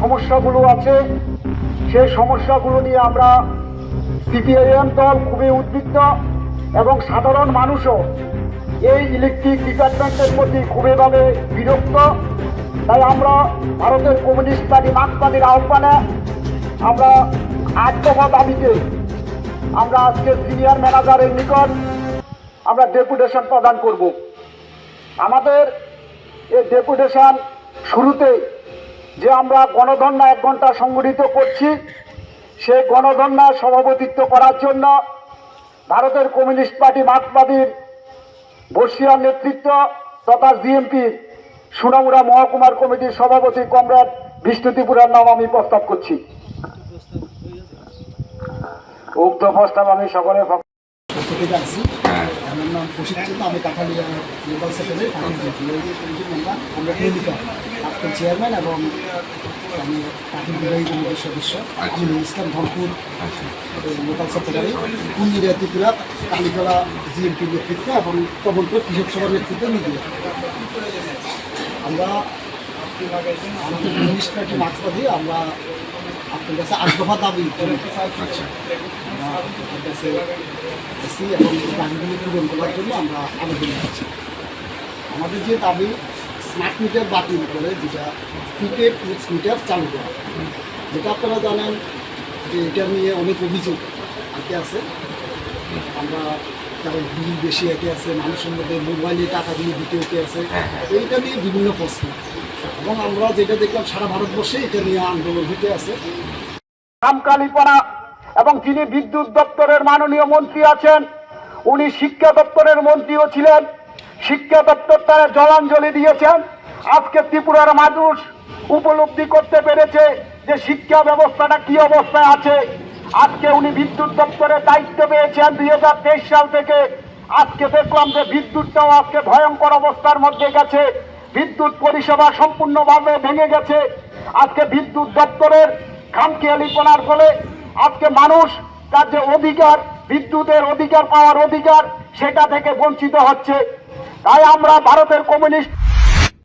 সমস্যাগুলো আছে, সেই সমস্যাগুলো নিয়ে আমরা সিপিআইএম দল খুবই উদ্বিগ্ন এবং সাধারণ মানুষও এই ইলেকট্রিক ডিপার্টমেন্টের প্রতি খুবইভাবে বিরক্ত। তাই আমরা ভারতের কমিউনিস্ট পার্টি মার্ক্সবাদীর আহ্বানে আমরা 8 দফা দাবিতে আমরা আজকে সিনিয়র ম্যানেজারের নিকট আমরা ডেপুটেশন প্রদান করব। আমাদের এই ডেপুটেশন শুরুতে যে আমরা গণধর্ণা 1 ঘন্টা সংগঠিত করছি, সেই গণধর্ণার সভাপতিত্ব করার জন্য ভারতের কমিউনিস্ট পার্টি মার্ক্সবাদীর বর্ষিয়ার নেতৃত্ব তথা জিএমপির সোনামুড়া মহকুমার কমিটির সভাপতি কমরেড বিষ্ণু ত্রিপুরার নাম আমি প্রস্তাব করছি। উক্ত প্রস্তাব আমি সকলের আমার নাম প্রশিক্ষিত, আমি কাঠালিয়া লোকাল সেক্রেটারি, আমরা চেয়ারম্যান এবং আমি কাঠি বিভাগী কমিটির সদস্য আমিনুল ইসলাম ধনপুর লোকাল সেক্রেটারি, কুঞ্জিরা ত্রিপুরা কালীতলা জিএমপির নেতৃত্ব এবং তবলপুর কৃষক সভার নেতৃত্বে মিডিয়া। আমরা আমাদের কমিউনিস্ট পার্টি মার্ক্সবাদী আমরা আপনার কাছে 8 দফা দাবি এবং দাবিগুলি পূরণ করার জন্য আমরা আবেদন করছি। আমাদের যে দাবি স্মার্ট মিটার বাতিল করে যেটা প্রিপেড মিটার চালু করা, যেটা আপনারা জানেন যে এটা নিয়ে অনেক অভিযোগ আগে আছে। আমরা কারণ বিল বেশি একে আছে, মানুষের মধ্যে মোবাইলে টাকাগুলি দিতে হতে আছে, এইটা নিয়ে বিভিন্ন প্রশ্ন এবং আমরা যেটা দেখলাম সারা ভারতবর্ষে এটা নিয়ে আন্দোলন হতে আছে। কালীপাড়া এবং যিনি বিদ্যুৎ দপ্তরের মাননীয় মন্ত্রী আছেন, উনি শিক্ষা দপ্তরের মন্ত্রীও ছিলেন, শিক্ষা দপ্তর তারা জলাঞ্জলি দিয়েছেন। আজকে ত্রিপুরার মানুষ উপলব্ধি করতে পেরেছে যে শিক্ষা ব্যবস্থাটা কি অবস্থায় আছে। আজকে উনি বিদ্যুৎ দপ্তরের দায়িত্ব পেয়েছেন 2023 সাল থেকে। আজকে দেখলাম যে বিদ্যুৎটাও আজকে ভয়ঙ্কর অবস্থার মধ্যে গেছে, বিদ্যুৎ পরিষেবা সম্পূর্ণভাবে ভেঙে গেছে। আজকে বিদ্যুৎ দপ্তরের খামখেয়ালিপনার ফলে আজকে মানুষ তার যে অধিকার, বিদ্যুতের অধিকার পাওয়ার অধিকার, সেটা থেকে বঞ্চিত হচ্ছে। তাই আমরা ভারতের কমিউনিস্ট